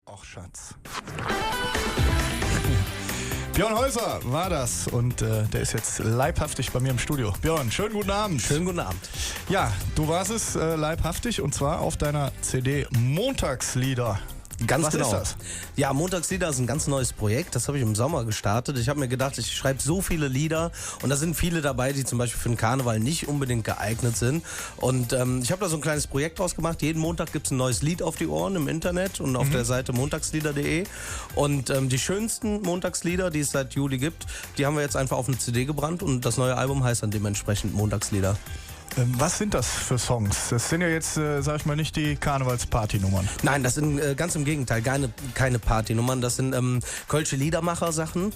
Och, Schatz. Björn Häuser war das und der ist jetzt leibhaftig bei mir im Studio. Björn, schönen guten Abend. Schönen guten Abend. Ja, du warst es leibhaftig und zwar auf deiner CD Montagslieder. Ganz Was genau. ist das? Ja, Montagslieder ist ein ganz neues Projekt. Das habe ich im Sommer gestartet. Ich habe mir gedacht, ich schreibe so viele Lieder und da sind viele dabei, die zum Beispiel für den Karneval nicht unbedingt geeignet sind. Und ich habe da so ein kleines Projekt draus gemacht. Jeden Montag gibt es ein neues Lied auf die Ohren im Internet und auf der Seite montagslieder.de. Und die schönsten Montagslieder, die es seit Juli gibt, die haben wir jetzt einfach auf eine CD gebrannt und das neue Album heißt dann dementsprechend Montagslieder. Was sind das für Songs? Das sind ja jetzt, sag ich mal, nicht die Karnevals-Party-Nummern. Nein, das sind ganz im Gegenteil, keine Partynummern. Das sind kölsche Liedermacher-Sachen.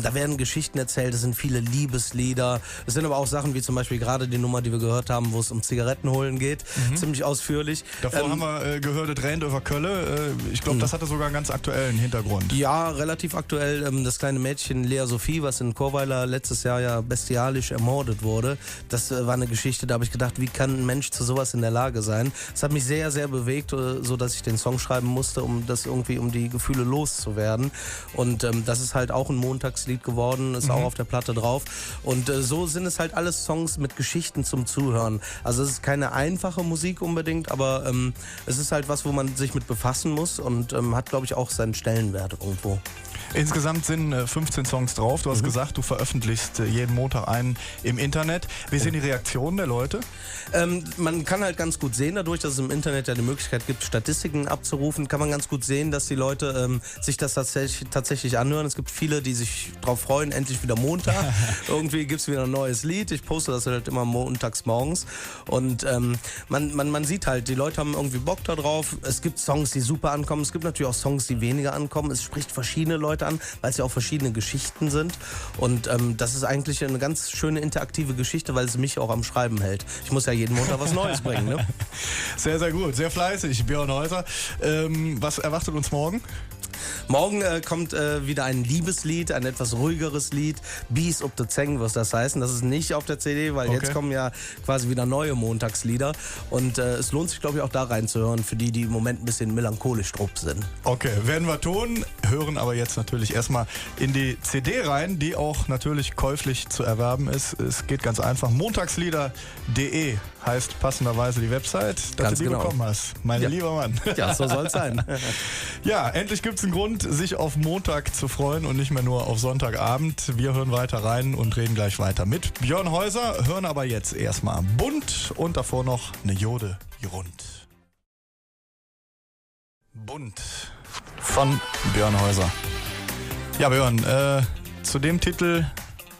Da werden Geschichten erzählt, es sind viele Liebeslieder. Es sind aber auch Sachen wie zum Beispiel gerade die Nummer, die wir gehört haben, wo es um Zigarettenholen geht. Ziemlich ausführlich. Davor haben wir gehört, es rennt über Kölle. Ich glaube, das hatte sogar einen ganz aktuellen Hintergrund. Ja, relativ aktuell. Das kleine Mädchen Lea Sophie, was in Chorweiler letztes Jahr ja bestialisch ermordet wurde, das war eine Geschichte, da habe ich gedacht, wie kann ein Mensch zu sowas in der Lage sein? Das hat mich sehr, sehr bewegt, so dass ich den Song schreiben musste, um die Gefühle loszuwerden. Und das ist halt auch ein Montagslied geworden, ist auch auf der Platte drauf. Und so sind es halt alles Songs mit Geschichten zum Zuhören. Also es ist keine einfache Musik unbedingt, aber es ist halt was, wo man sich mit befassen muss und hat, glaube ich, auch seinen Stellenwert irgendwo. Insgesamt sind 15 Songs drauf. Du hast gesagt, du veröffentlichst jeden Montag einen im Internet. Wie sind die Reaktionen der Leute? Man kann halt ganz gut sehen, dadurch, dass es im Internet ja die Möglichkeit gibt, Statistiken abzurufen, kann man ganz gut sehen, dass die Leute sich das tatsächlich anhören. Es gibt viele, die sich drauf freuen, endlich wieder Montag. Irgendwie gibt es wieder ein neues Lied. Ich poste das halt immer montags morgens. Und man sieht halt, die Leute haben irgendwie Bock da drauf. Es gibt Songs, die super ankommen. Es gibt natürlich auch Songs, die weniger ankommen. Es spricht verschiedene Leute an, weil es ja auch verschiedene Geschichten sind. Und das ist eigentlich eine ganz schöne interaktive Geschichte, weil es mich auch am Schreiben hält. Ich muss ja jeden Montag was Neues bringen. Ne? Sehr, sehr gut. Sehr fleißig, Björn Häuser. Was erwartet uns morgen? Morgen kommt wieder ein Liebeslied, ein etwas ruhigeres Lied. Bies ob de Zeng wird das heißen. Das ist nicht auf der CD, weil jetzt kommen ja quasi wieder neue Montagslieder. Und es lohnt sich, glaube ich, auch da reinzuhören, für die im Moment ein bisschen melancholisch drauf sind. Okay, werden wir tun. Hören aber jetzt natürlich erstmal in die CD rein, die auch natürlich käuflich zu erwerben ist. Es geht ganz einfach. Montagslieder.de heißt passenderweise die Website, dass du die bekommen hast. Mein lieber Mann. Ja, so soll es sein. Ja, endlich gibt es einen Grund, sich auf Montag zu freuen und nicht mehr nur auf Sonntagabend. Wir hören weiter rein und reden gleich weiter mit Björn Häuser, hören aber jetzt erstmal Bunt und davor noch eine Jode rund. Bunt von Björn Häuser. Ja, Björn, zu dem Titel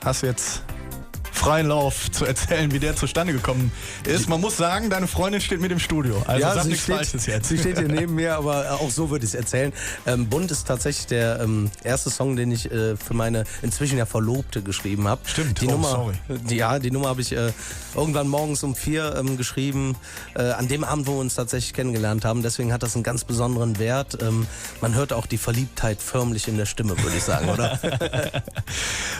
hast du jetzt freien Lauf zu erzählen, wie der zustande gekommen ist. Man muss sagen, deine Freundin steht mit im Studio. Also ja, sag nichts Falsches jetzt. Sie steht hier neben mir, aber auch so würde ich es erzählen. Bunt ist tatsächlich der erste Song, den ich für meine inzwischen ja Verlobte geschrieben habe. Stimmt, die Nummer, sorry. Die Nummer habe ich irgendwann morgens um 4 geschrieben, an dem Abend, wo wir uns tatsächlich kennengelernt haben. Deswegen hat das einen ganz besonderen Wert. Man hört auch die Verliebtheit förmlich in der Stimme, würde ich sagen, oder?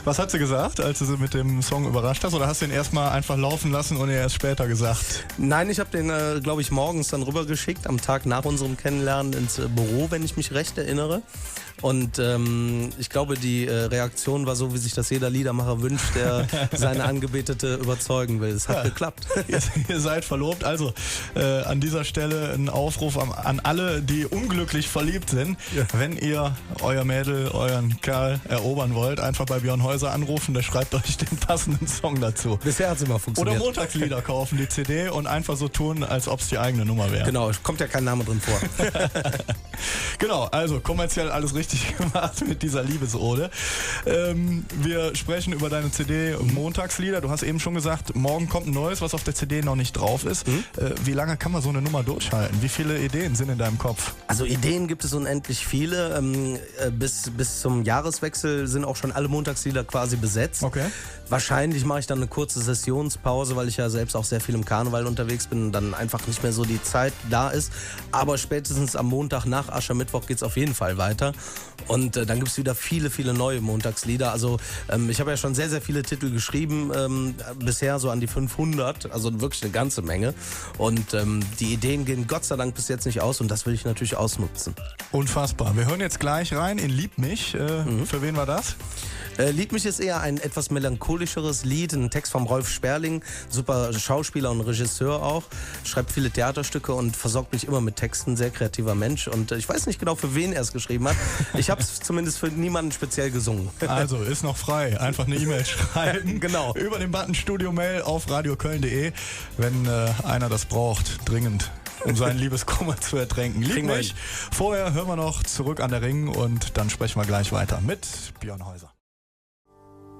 Was hat sie gesagt, als du sie mit dem Song überrascht hast? Oder hast du ihn erstmal einfach laufen lassen und ihr erst später gesagt? Nein, ich habe den, glaube ich, morgens dann rübergeschickt, am Tag nach unserem Kennenlernen ins Büro, wenn ich mich recht erinnere. Und ich glaube, die Reaktion war so, wie sich das jeder Liedermacher wünscht, der seine Angebetete überzeugen will. Es hat geklappt. Ihr seid verlobt. Also an dieser Stelle ein Aufruf an alle, die unglücklich verliebt sind. Ja. Wenn ihr euer Mädel, euren Kerl erobern wollt, einfach bei Björn Häuser anrufen, der schreibt euch den passenden Song dazu. Bisher hat es immer funktioniert. Oder Montagslieder kaufen, die CD, und einfach so tun, als ob es die eigene Nummer wäre. Genau, kommt ja kein Name drin vor. Genau, also kommerziell alles richtig gemacht mit dieser Liebesode. Wir sprechen über deine CD Montagslieder. Du hast eben schon gesagt, morgen kommt ein neues, was auf der CD noch nicht drauf ist. Wie lange kann man so eine Nummer durchhalten? Wie viele Ideen sind in deinem Kopf? Also Ideen gibt es unendlich viele. Bis zum Jahreswechsel sind auch schon alle Montagslieder quasi besetzt. Okay. Wahrscheinlich mache ich dann eine kurze Sessionspause, weil ich ja selbst auch sehr viel im Karneval unterwegs bin und dann einfach nicht mehr so die Zeit da ist. Aber spätestens am Montag nach Aschermittwoch geht es auf jeden Fall weiter. Und dann gibt es wieder viele, viele neue Montagslieder. Also ich habe ja schon sehr, sehr viele Titel geschrieben, bisher so an die 500, also wirklich eine ganze Menge. Und die Ideen gehen Gott sei Dank bis jetzt nicht aus und das will ich natürlich ausnutzen. Unfassbar. Wir hören jetzt gleich rein in Lieb mich. Für wen war das? Lieb mich ist eher ein etwas melancholischeres Lied, ein Text vom Rolf Sperling, super Schauspieler und Regisseur auch, schreibt viele Theaterstücke und versorgt mich immer mit Texten, sehr kreativer Mensch und ich weiß nicht genau, für wen er es geschrieben hat. Ich habe es zumindest für niemanden speziell gesungen. Also, ist noch frei. Einfach eine E-Mail schreiben. Genau. Über den Button Studio Mail auf radioköln.de, wenn einer das braucht, dringend, um seinen Liebeskummer zu ertränken. Lieb mich. Vorher hören wir noch Zurück an der Ring und dann sprechen wir gleich weiter mit Björn Häuser.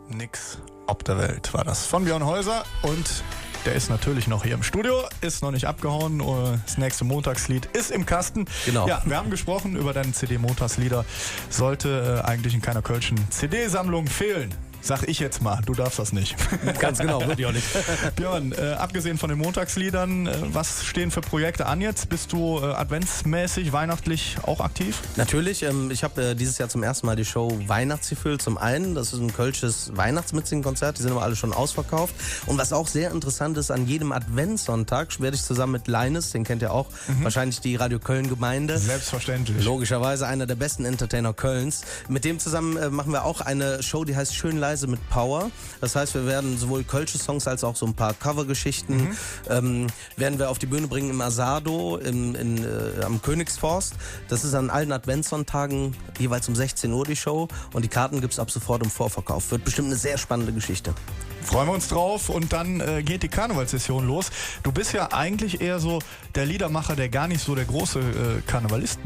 Nix ob der Welt war das von Björn Häuser und der ist natürlich noch hier im Studio, ist noch nicht abgehauen. Das nächste Montagslied ist im Kasten. Genau. Ja, wir haben gesprochen über deine CD-Montagslieder. Sollte eigentlich in keiner Kölschen CD-Sammlung fehlen. Sag ich jetzt mal, du darfst das nicht. Ganz genau, würde ich auch nicht. Björn, abgesehen von den Montagsliedern, was stehen für Projekte an jetzt? Bist du adventsmäßig, weihnachtlich auch aktiv? Natürlich, ich habe dieses Jahr zum ersten Mal die Show Weihnachtsgefühl zum einen. Das ist ein kölsches Weihnachtsmitsingen-Konzert, die sind aber alle schon ausverkauft. Und was auch sehr interessant ist, an jedem Adventssonntag werde ich zusammen mit Leines, den kennt ihr auch, wahrscheinlich die Radio Köln-Gemeinde. Selbstverständlich. Logischerweise einer der besten Entertainer Kölns. Mit dem zusammen machen wir auch eine Show, die heißt Schön leise mit Power. Das heißt, wir werden sowohl kölsche Songs als auch so ein paar Covergeschichten werden wir auf die Bühne bringen im Asado am Königsforst. Das ist an allen Adventssonntagen jeweils um 16 Uhr die Show und die Karten gibt es ab sofort im Vorverkauf. Wird bestimmt eine sehr spannende Geschichte. Freuen wir uns drauf und dann geht die Karnevalssession los. Du bist ja eigentlich eher so der Liedermacher, der gar nicht so der große Karnevalist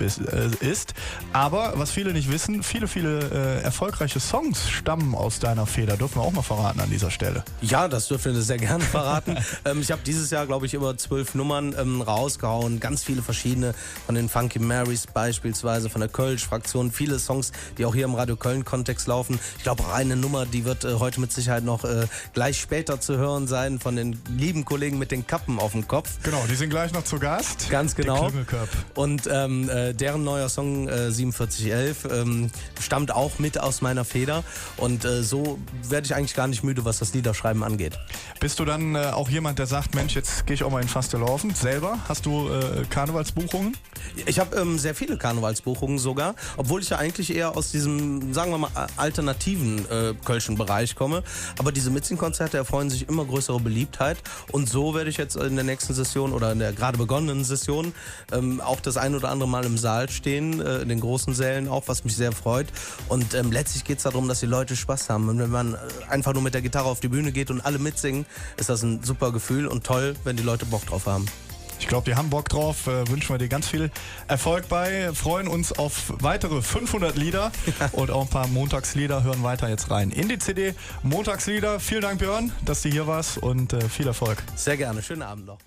ist. Aber was viele nicht wissen, viele erfolgreiche Songs stammen aus deiner Feder. Dürfen wir auch mal verraten an dieser Stelle. Ja, das dürfen wir sehr gerne verraten. Ich habe dieses Jahr, glaube ich, über 12 Nummern rausgehauen. Ganz viele verschiedene, von den Funky Marys beispielsweise, von der Kölsch-Fraktion. Viele Songs, die auch hier im Radio Köln-Kontext laufen. Ich glaube, auch eine Nummer, die wird heute mit Sicherheit noch gleich später zu hören sein von den lieben Kollegen mit den Kappen auf dem Kopf. Genau, die sind gleich noch zu Gast. Ganz genau. Die Klüngelköp. Und deren neuer Song 4711 stammt auch mit aus meiner Feder. Und so werde ich eigentlich gar nicht müde, was das Liederschreiben angeht. Bist du dann auch jemand, der sagt, Mensch, jetzt gehe ich auch mal in Fastelaufen? Selber? Hast du Karnevalsbuchungen? Ich habe sehr viele Karnevalsbuchungen sogar, obwohl ich ja eigentlich eher aus diesem, sagen wir mal, alternativen kölschen Bereich komme. Aber diese Mitsing-Konzerte erfreuen sich immer größere Beliebtheit. Und so werde ich jetzt in der nächsten Session oder in der gerade begonnenen Session auch das ein oder andere Mal im Saal stehen, in den großen Sälen auch, was mich sehr freut. Und letztlich geht es darum, dass die Leute Spaß haben. Und wenn man einfach nur mit der Gitarre auf die Bühne geht und alle mitsingen, ist das ein super Gefühl und toll, wenn die Leute Bock drauf haben. Ich glaube, die haben Bock drauf. Wünschen wir dir ganz viel Erfolg bei. Freuen uns auf weitere 500 Lieder und auch ein paar Montagslieder. Hören weiter jetzt rein in die CD Montagslieder. Vielen Dank, Björn, dass du hier warst und viel Erfolg. Sehr gerne. Schönen Abend noch.